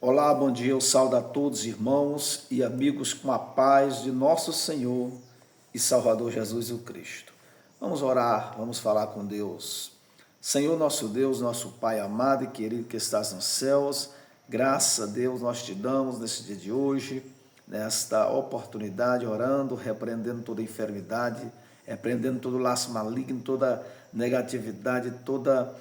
Olá, bom dia, eu saúdo a todos, irmãos e amigos, com a paz de nosso Senhor e Salvador Jesus o Cristo. Vamos orar, vamos falar com Deus. Senhor nosso Deus, nosso Pai amado e querido que estás nos céus, graças a Deus nós te damos nesse dia de hoje, nesta oportunidade, orando, repreendendo toda enfermidade, repreendendo todo laço maligno, toda negatividade, toda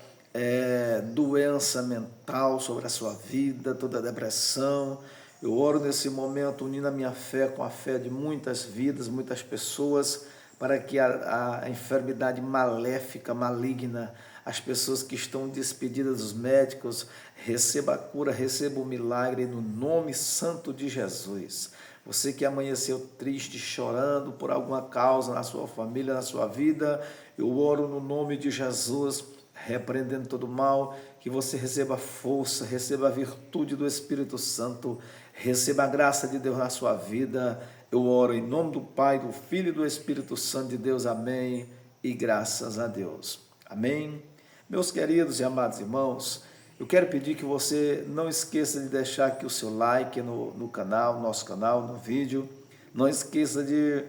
doença mental sobre a sua vida, toda depressão. Eu oro nesse momento, unindo a minha fé com a fé de muitas vidas, muitas pessoas, para que a enfermidade maléfica, maligna, as pessoas que estão despedidas dos médicos, receba a cura, receba o milagre no nome santo de Jesus. Você que amanheceu triste, chorando por alguma causa na sua família, na sua vida, eu oro no nome de Jesus, repreendendo todo mal, que você receba força, receba a virtude do Espírito Santo, receba a graça de Deus na sua vida. Eu oro em nome do Pai, do Filho e do Espírito Santo de Deus. Amém. E graças a Deus. Amém. Meus queridos e amados irmãos, eu quero pedir que você não esqueça de deixar aqui o seu like no canal, nosso canal, no vídeo. Não esqueça de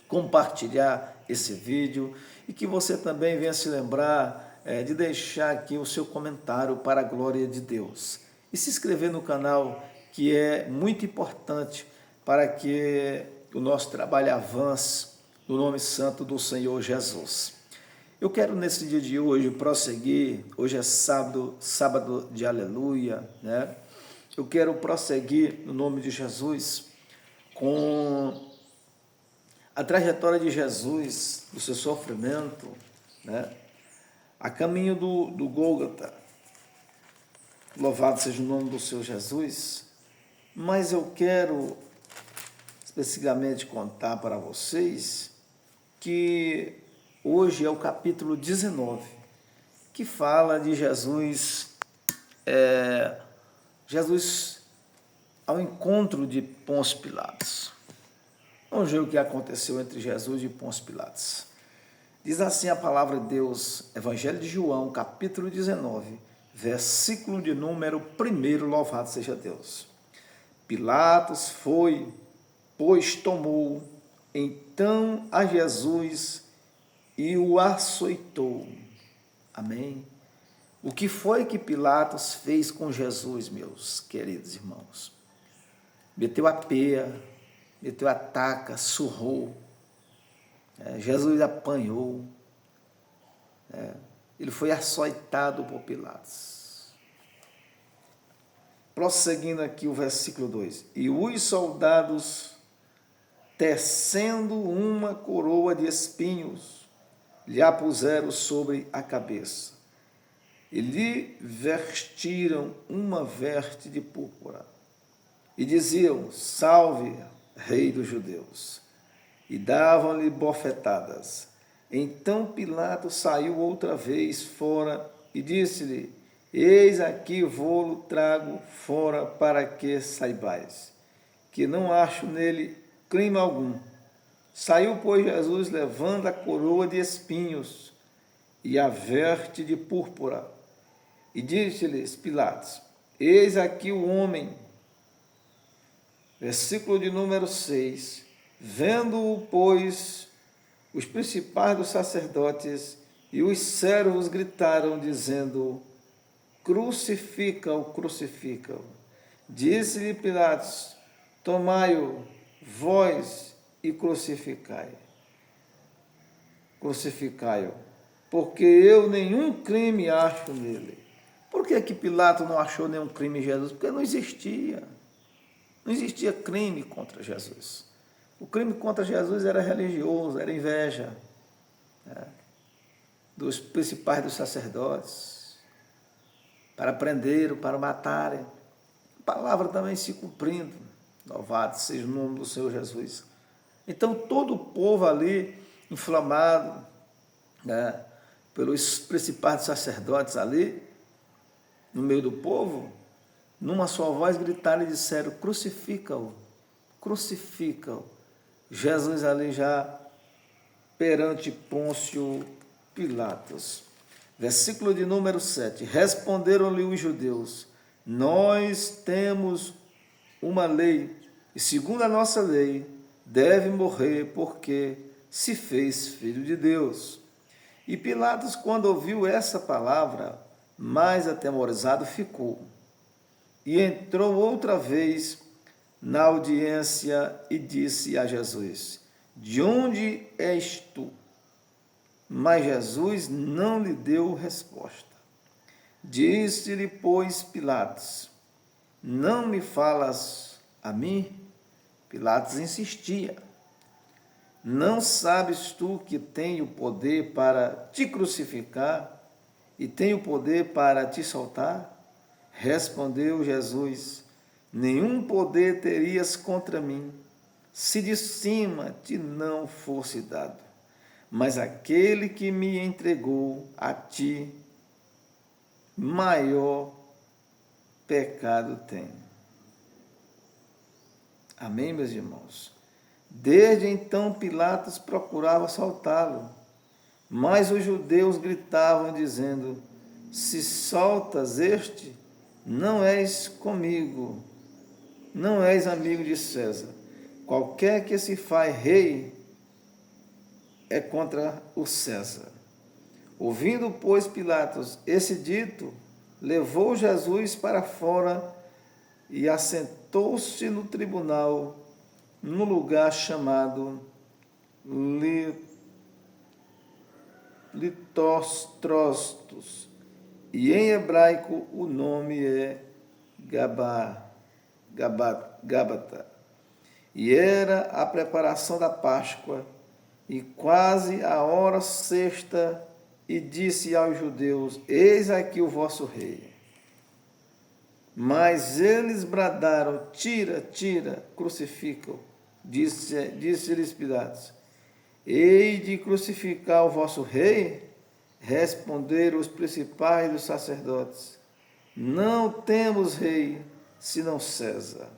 compartilhar esse vídeo e que você também venha se lembrar de deixar aqui o seu comentário para a glória de Deus. E se inscrever no canal, que é muito importante para que o nosso trabalho avance no nome santo do Senhor Jesus. Eu quero nesse dia de hoje prosseguir, hoje é sábado de aleluia, né? Eu quero prosseguir no nome de Jesus com a trajetória de Jesus, do seu sofrimento, né? A caminho do Gólgota. Louvado seja o nome do Senhor Jesus. Mas eu quero especificamente contar para vocês que hoje é o capítulo 19, que fala de Jesus, Jesus ao encontro de Pôncio Pilatos. Vamos ver o que aconteceu entre Jesus e Pôncio Pilatos. Diz assim a palavra de Deus, Evangelho de João, capítulo 19, versículo de número 1, louvado seja Deus. Pilatos foi, pois tomou então a Jesus e o açoitou. Amém? O que foi que Pilatos fez com Jesus, meus queridos irmãos? Meteu a peia, meteu a taca, surrou. Jesus apanhou, ele foi açoitado por Pilatos. Prosseguindo aqui o versículo 2: E os soldados, tecendo uma coroa de espinhos, lhe a puseram sobre a cabeça, e lhe vestiram uma veste de púrpura, e diziam: Salve, Rei dos Judeus! E davam-lhe bofetadas. Então Pilatos saiu outra vez fora e disse-lhe: Eis aqui vou-lo trago fora para que saibais, que não acho nele crime algum. Saiu, pois, Jesus, levando a coroa de espinhos e a veste de púrpura. E disse-lhes Pilatos: Eis aqui o homem. Versículo de número 6. Vendo-o, pois, os principais dos sacerdotes e os servos gritaram, dizendo: Crucifica-o, crucifica-o. Disse-lhe Pilatos: Tomai-o, vós, e crucificai. Crucificai-o, porque eu nenhum crime acho nele. Por que Pilatos não achou nenhum crime em Jesus? Porque não existia. Não existia crime contra Jesus. O crime contra Jesus era religioso, era inveja, dos principais dos sacerdotes, para prenderem, para matarem. A palavra também se cumprindo, louvado seja o nome do Senhor Jesus. Então todo o povo ali, inflamado, pelos principais dos sacerdotes ali, no meio do povo, numa só voz gritaram e disseram: Crucifica-o, crucifica-o. Jesus ali já perante Pôncio Pilatos. Versículo de número 7. Responderam-lhe os judeus: Nós temos uma lei, e segundo a nossa lei, deve morrer porque se fez filho de Deus. E Pilatos, quando ouviu essa palavra, mais atemorizado ficou. E entrou outra vez na audiência e disse a Jesus: de onde és tu? Mas Jesus não lhe deu resposta. Disse-lhe, pois, Pilatos: não me falas a mim? Pilatos insistia: não sabes tu que tenho poder para te crucificar e tenho poder para te soltar? Respondeu Jesus: nenhum poder terias contra mim, se de cima te não fosse dado. Mas aquele que me entregou a ti, maior pecado tem. Amém, meus irmãos? Desde então Pilatos procurava soltá-lo, mas os judeus gritavam dizendo: se soltas este, não és comigo, não és amigo de César. Qualquer que se faz rei é contra o César. Ouvindo, pois, Pilatos esse dito, levou Jesus para fora e assentou-se no tribunal, no lugar chamado Litóstrostos, e em hebraico o nome é Gábata. E era a preparação da Páscoa, e quase a hora sexta, e disse aos judeus: eis aqui o vosso rei. Mas eles bradaram: tira, tira, crucifica-o. Disse-lhes Pilatos: hei de crucificar o vosso rei? Responderam os principais dos sacerdotes: não temos rei, senão César.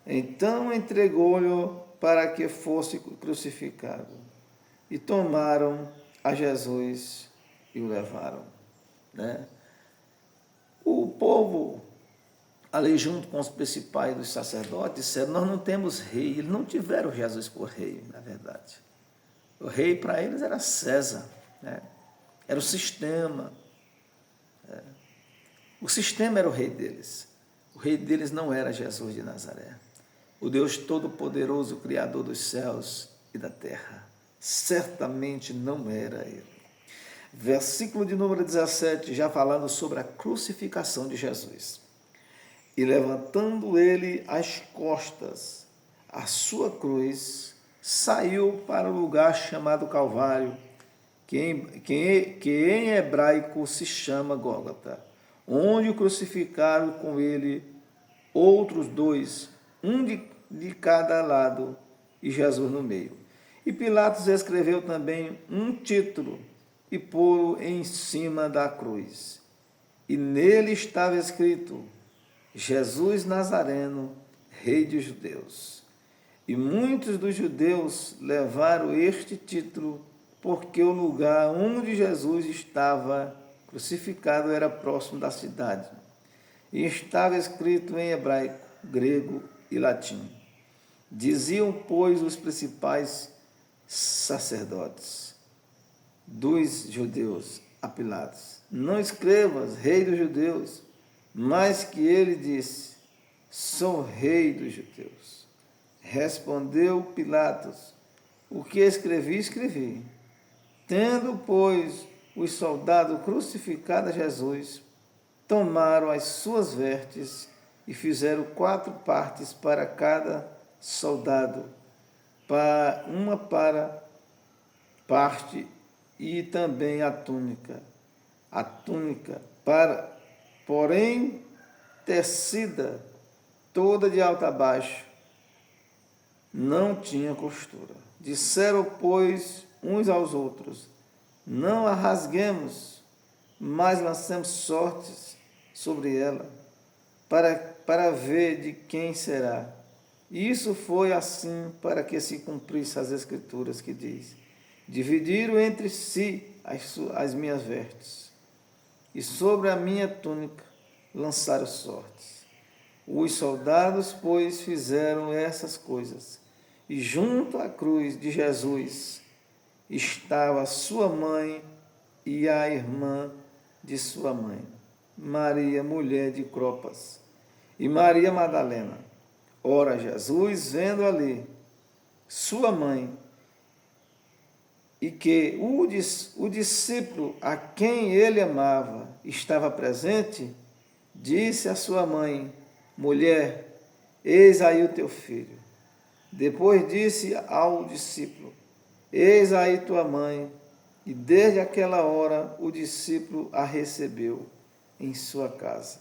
Então entregou-lhe para que fosse crucificado. E tomaram a Jesus e o levaram. Né? O povo, ali junto com os principais dos sacerdotes, disseram: nós não temos rei. Eles não tiveram Jesus por rei, na verdade. O rei para eles era César, né? Era o sistema. Né? O sistema era o rei deles. O rei deles não era Jesus de Nazaré. O Deus Todo-Poderoso, Criador dos céus e da terra. Certamente não era ele. Versículo de número 17, já falando sobre a crucificação de Jesus. E levantando ele as costas, a sua cruz, saiu para o lugar chamado Calvário, que em hebraico se chama Gólgota, onde o crucificaram com ele outros dois, um de cada lado e Jesus no meio. E Pilatos escreveu também um título e pô-lo em cima da cruz. E nele estava escrito: Jesus Nazareno, Rei dos Judeus. E muitos dos judeus levaram este título porque o lugar onde Jesus estava crucificado era próximo da cidade. E estava escrito em hebraico, grego e latim. Diziam, pois, os principais sacerdotes dos judeus a Pilatos: não escrevas, rei dos judeus, mas que ele disse: sou rei dos judeus. Respondeu Pilatos: o que escrevi, escrevi. Tendo, pois, os soldados crucificado a Jesus, tomaram as suas vestes e fizeram 4 partes para cada soldado, uma para parte, e também a túnica. A túnica, porém, tecida toda de alto a baixo, não tinha costura. Disseram, pois, uns aos outros: não a rasguemos, mas lancemos sortes sobre ela, para ver de quem será. E isso foi assim para que se cumprisse as Escrituras, que diz: dividiram entre si as minhas vestes, e sobre a minha túnica lançaram sortes. Os soldados, pois, fizeram essas coisas, e junto à cruz de Jesus estava sua mãe e a irmã de sua mãe, Maria, mulher de Clopas, e Maria Madalena. Ora, Jesus, vendo ali sua mãe, e que o discípulo a quem ele amava estava presente, disse à sua mãe: Mulher, eis aí o teu filho. Depois disse ao discípulo: Eis aí tua mãe. E desde aquela hora o discípulo a recebeu em sua casa.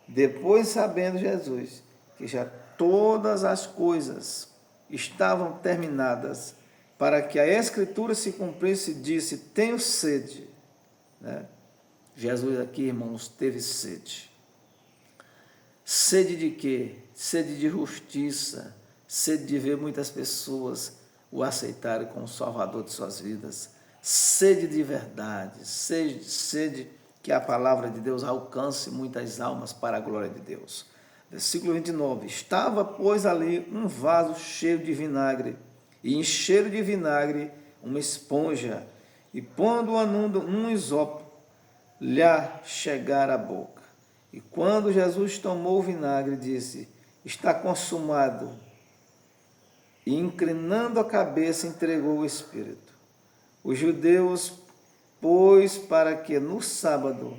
Depois, sabendo Jesus que já todas as coisas estavam terminadas, para que a Escritura se cumprisse, disse: Tenho sede. Né? Jesus aqui, irmãos, teve sede. Sede de quê? Sede de justiça, sede de ver muitas pessoas o aceitarem como Salvador de suas vidas, sede de verdade, sede que a palavra de Deus alcance muitas almas para a glória de Deus. Versículo 29. Estava, pois, ali um vaso cheio de vinagre, e encheram de vinagre uma esponja, e pondo-a num isopo, lhe chegara a boca. E quando Jesus tomou o vinagre, disse: Está consumado. E inclinando a cabeça, entregou o Espírito. Os judeus, pois, para que no sábado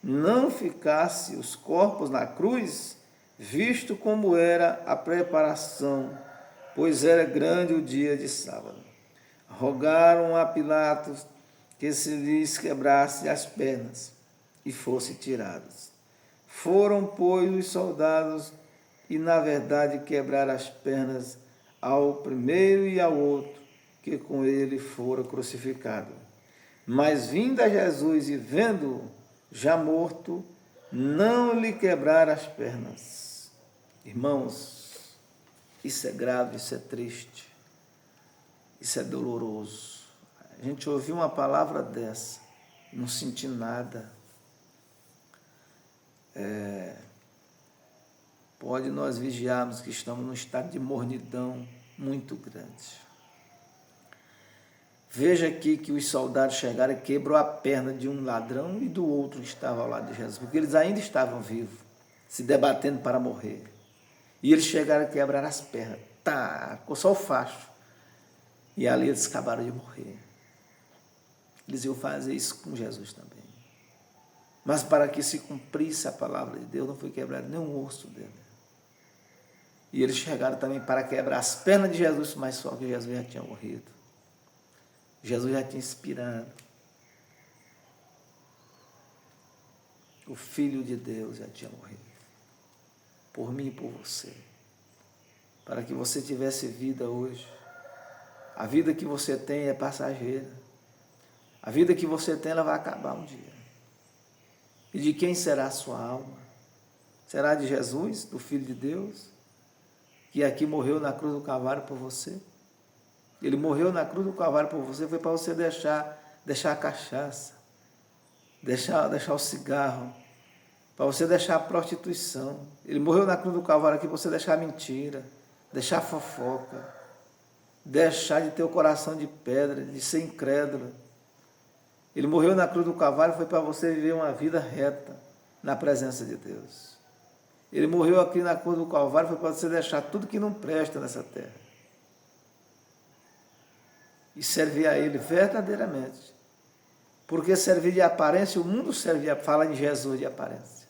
não ficasse os corpos na cruz, visto como era a preparação, pois era grande o dia de sábado, rogaram a Pilatos que se lhes quebrasse as pernas e fossem tirados. Foram, pois, os soldados e, na verdade, quebraram as pernas ao primeiro e ao outro, que com ele fora crucificado. Mas vindo a Jesus e vendo-o já morto, não lhe quebraram as pernas. Irmãos, isso é grave, isso é triste, isso é doloroso. A gente ouviu uma palavra dessa, não sentir nada. Pode nós vigiarmos que estamos num estado de mornidão muito grande. Veja aqui que os soldados chegaram e quebrou a perna de um ladrão e do outro que estava ao lado de Jesus, porque eles ainda estavam vivos, se debatendo para morrer. E eles chegaram a quebrar as pernas. Ficou só o facho. E ali eles acabaram de morrer. Eles iam fazer isso com Jesus também. Mas para que se cumprisse a palavra de Deus, não foi quebrado nenhum osso dele. E eles chegaram também para quebrar as pernas de Jesus, mas só que Jesus já tinha morrido. Jesus já tinha expirado. O Filho de Deus já tinha morrido. Por mim e por você. Para que você tivesse vida hoje. A vida que você tem é passageira. A vida que você tem, ela vai acabar um dia. E de quem será a sua alma? Será de Jesus, do Filho de Deus, que aqui morreu na cruz do Calvário por você? Ele morreu na cruz do Calvário por você, foi para você deixar a cachaça, deixar o cigarro, para você deixar a prostituição. Ele morreu na cruz do Calvário aqui para você deixar a mentira, deixar a fofoca, deixar de ter o coração de pedra, de ser incrédulo. Ele morreu na cruz do Calvário, foi para você viver uma vida reta na presença de Deus. Ele morreu aqui na cruz do Calvário, foi para você deixar tudo que não presta nessa terra. E servir a Ele verdadeiramente. Porque servir de aparência, o mundo fala em Jesus de aparência.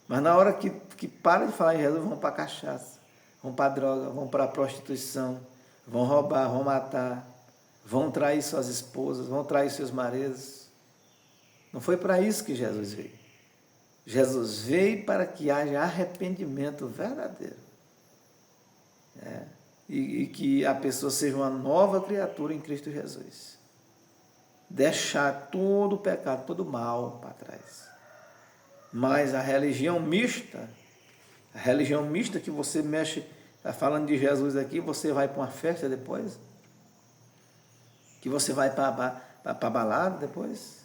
Mas na hora que para de falar em Jesus, vão para a cachaça, vão para a droga, vão para a prostituição, vão roubar, vão matar, vão trair suas esposas, vão trair seus maridos. Não foi para isso que Jesus veio. Jesus veio para que haja arrependimento verdadeiro. E que a pessoa seja uma nova criatura em Cristo Jesus. Deixar todo o pecado, todo o mal para trás. Mas a religião mista que você mexe, está falando de Jesus aqui, você vai para uma festa depois? Que você vai para a balada depois?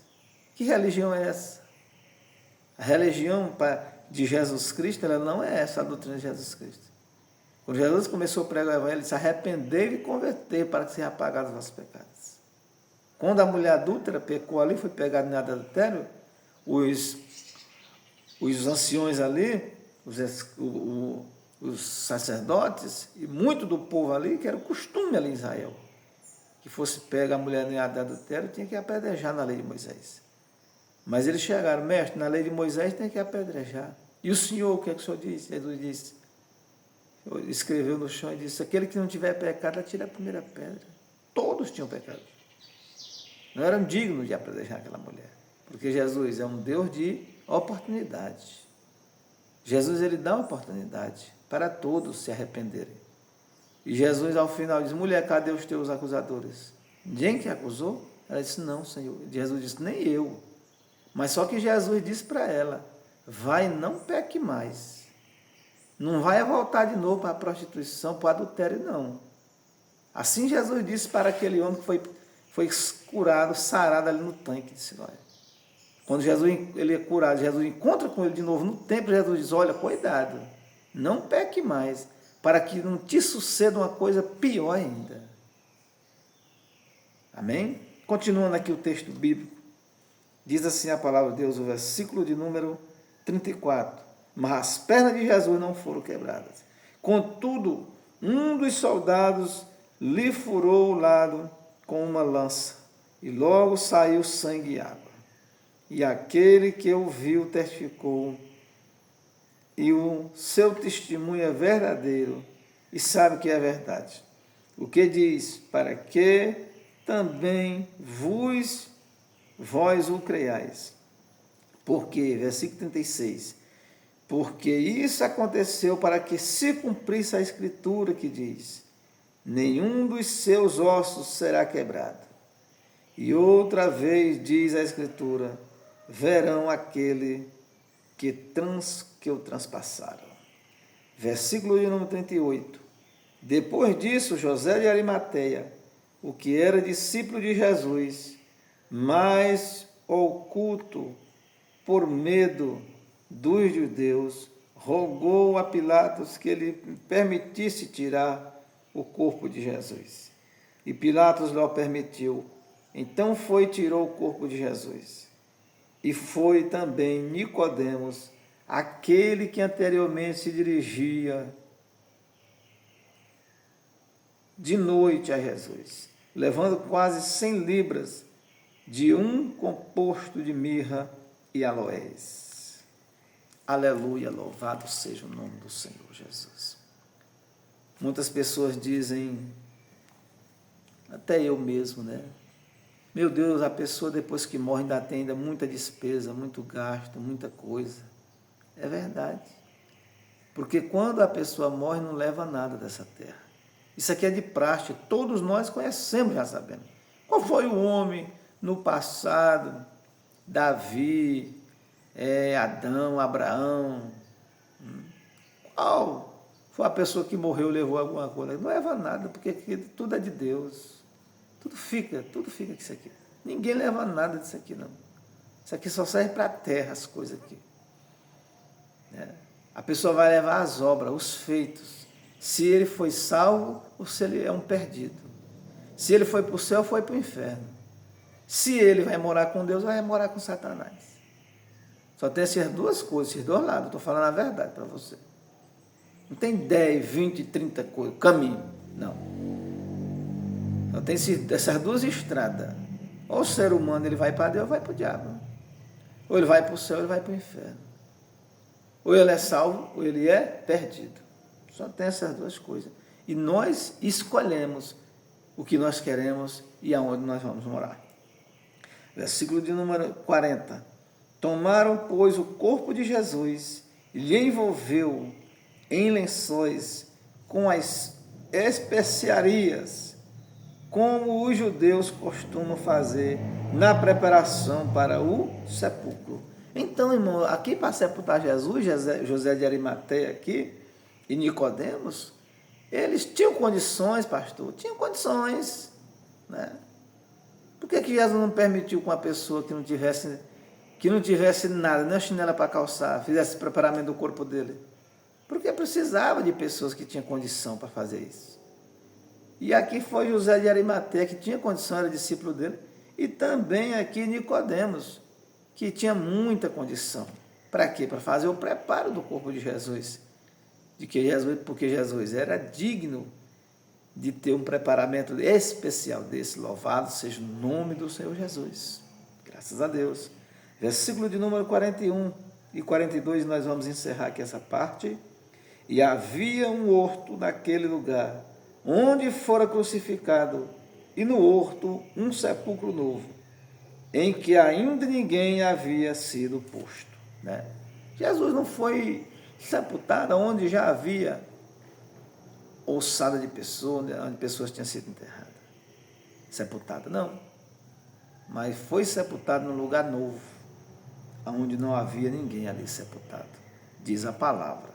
Que religião é essa? A religião de Jesus Cristo, ela não é essa a doutrina de Jesus Cristo. Quando Jesus começou a pregar o evangelho, ele disse: arrepender e converter para que sejam apagados os vossos pecados. Quando a mulher adúltera pecou ali, foi pegada em adultério, os anciões ali, os sacerdotes e muito do povo ali, que era o costume ali em Israel, que fosse pega a mulher em adultério, tinha que apedrejar na lei de Moisés. Mas eles chegaram: mestre, na lei de Moisés tem que apedrejar. E o Senhor, o que é que o Senhor disse? Jesus disse, escreveu no chão e disse: aquele que não tiver pecado, atire a primeira pedra. Todos tinham pecado. Não eram dignos de apedrejar aquela mulher. Porque Jesus é um Deus de oportunidade. Jesus, ele dá uma oportunidade para todos se arrependerem. E Jesus, ao final, diz: mulher, cadê os teus acusadores? Ninguém te acusou? Ela disse: não, Senhor. Jesus disse: nem eu. Mas só que Jesus disse para ela: vai, não peque mais. Não vai voltar de novo para a prostituição, para o adultério, não. Assim Jesus disse para aquele homem que foi curado, sarado ali no tanque de Siloé. Quando Jesus ele é curado, Jesus encontra com ele de novo no templo, Jesus diz: olha, cuidado, não peque mais, para que não te suceda uma coisa pior ainda. Amém? Continuando aqui o texto bíblico, diz assim a palavra de Deus, o versículo de número 34. Mas as pernas de Jesus não foram quebradas. Contudo, um dos soldados lhe furou o lado com uma lança, e logo saiu sangue e água. E aquele que o viu testificou, e o seu testemunho é verdadeiro, e sabe que é verdade. O que diz? Para que também vós o creiais. Porque, versículo 36, porque isso aconteceu para que se cumprisse a escritura que diz: nenhum dos seus ossos será quebrado. E outra vez diz a escritura: verão aquele que o transpassaram. Versículo de número 38. Depois disso, José de Arimateia, o que era discípulo de Jesus, mas oculto por medo dos judeus, rogou a Pilatos que ele permitisse tirar o corpo de Jesus. E Pilatos lhe permitiu. Então foi e tirou o corpo de Jesus. E foi também Nicodemos, aquele que anteriormente se dirigia de noite a Jesus, levando quase 100 libras de um composto de mirra e aloés. Aleluia, louvado seja o nome do Senhor Jesus. Muitas pessoas dizem, até eu mesmo, né? Meu Deus, a pessoa depois que morre ainda tem muita despesa, muito gasto, muita coisa. É verdade. Porque quando a pessoa morre, não leva nada dessa terra. Isso aqui é de praxe, todos nós conhecemos, já sabemos. Qual foi o homem no passado? Davi, Adão, Abraão. Qual foi a pessoa que morreu e levou alguma coisa? Não leva nada, porque tudo é de Deus. Tudo fica com isso aqui. Ninguém leva nada disso aqui, não. Isso aqui só serve para a terra, as coisas aqui. A pessoa vai levar as obras, os feitos. Se ele foi salvo ou se ele é um perdido. Se ele foi para o céu, foi para o inferno. Se ele vai morar com Deus, vai morar com Satanás. Só tem essas duas coisas, esses dois lados. Estou falando a verdade para você. Não tem 10, 20, 30 coisas, caminho. Não. Só tem essas duas estradas. Ou o ser humano ele vai para Deus ou vai para o diabo. Ou ele vai para o céu ou ele vai para o inferno. Ou ele é salvo ou ele é perdido. Só tem essas duas coisas. E nós escolhemos o que nós queremos e aonde nós vamos morar. Versículo de número 40. Tomaram, pois, o corpo de Jesus e lhe envolveu em lençóis com as especiarias, como os judeus costumam fazer na preparação para o sepulcro. Então, irmão, aqui para sepultar Jesus, José de Arimateia aqui, e Nicodemos, eles tinham condições, pastor, tinham condições, né? Por que Jesus não permitiu com uma pessoa que não tivesse, que não tivesse nada, nem a chinela para calçar, fizesse preparamento do corpo dele. Porque precisava de pessoas que tinham condição para fazer isso. E aqui foi José de Arimateia, que tinha condição, era discípulo dele, e também aqui Nicodemos, que tinha muita condição. Para quê? Para fazer o preparo do corpo de Jesus. Porque Jesus era digno de ter um preparamento especial desse. Louvado seja o nome do Senhor Jesus. Graças a Deus. Versículo de número 41 e 42, nós vamos encerrar aqui essa parte. E havia um horto naquele lugar, onde fora crucificado, e no horto um sepulcro novo, em que ainda ninguém havia sido posto. Né? Jesus não foi sepultado onde já havia ossada de pessoas, onde pessoas tinham sido enterradas. Sepultada, não. Mas foi sepultado num lugar novo, onde não havia ninguém ali sepultado. Diz a palavra.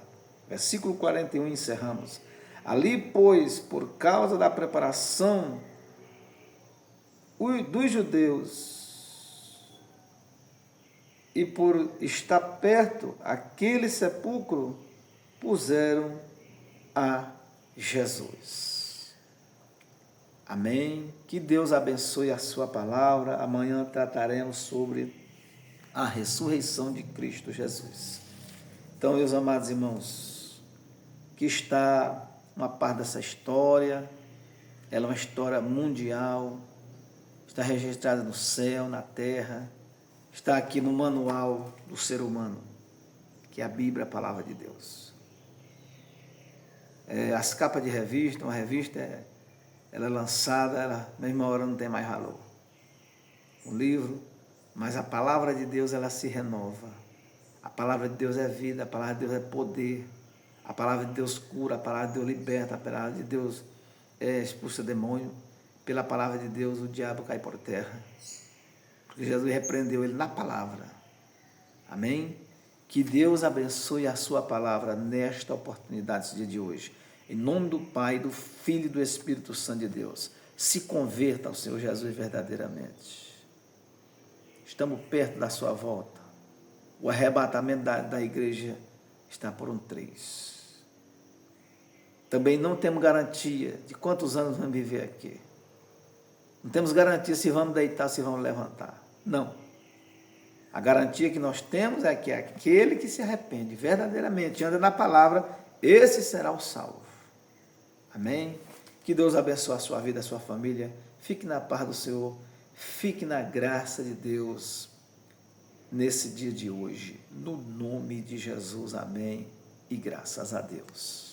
Versículo 41, encerramos. Ali, pois, por causa da preparação dos judeus, e por estar perto aquele sepulcro, puseram a Jesus. Amém? Que Deus abençoe a sua palavra. Amanhã trataremos sobre a ressurreição de Cristo Jesus. Então, meus amados irmãos, que está uma parte dessa história, ela é uma história mundial, está registrada no céu, na terra, está aqui no manual do ser humano, que é a Bíblia, a palavra de Deus. As capas de revista, uma revista, ela é lançada, ela, na mesma hora não tem mais valor. O livro, mas a palavra de Deus, ela se renova. A palavra de Deus é vida, a palavra de Deus é poder, a palavra de Deus cura, a palavra de Deus liberta, a palavra de Deus expulsa demônio. Pela palavra de Deus o diabo cai por terra. Porque Jesus repreendeu ele na palavra. Amém? Que Deus abençoe a sua palavra nesta oportunidade, esse dia de hoje. Em nome do Pai, do Filho e do Espírito Santo de Deus. Se converta ao Senhor Jesus verdadeiramente. Estamos perto da sua volta. O arrebatamento da igreja está por um 3. Também não temos garantia de quantos anos vamos viver aqui. Não temos garantia se vamos deitar, se vamos levantar. Não. A garantia que nós temos é que aquele que se arrepende verdadeiramente, anda na palavra, esse será o salvo. Amém? Que Deus abençoe a sua vida, a sua família. Fique na paz do Senhor. Fique na graça de Deus nesse dia de hoje. No nome de Jesus. Amém. E graças a Deus.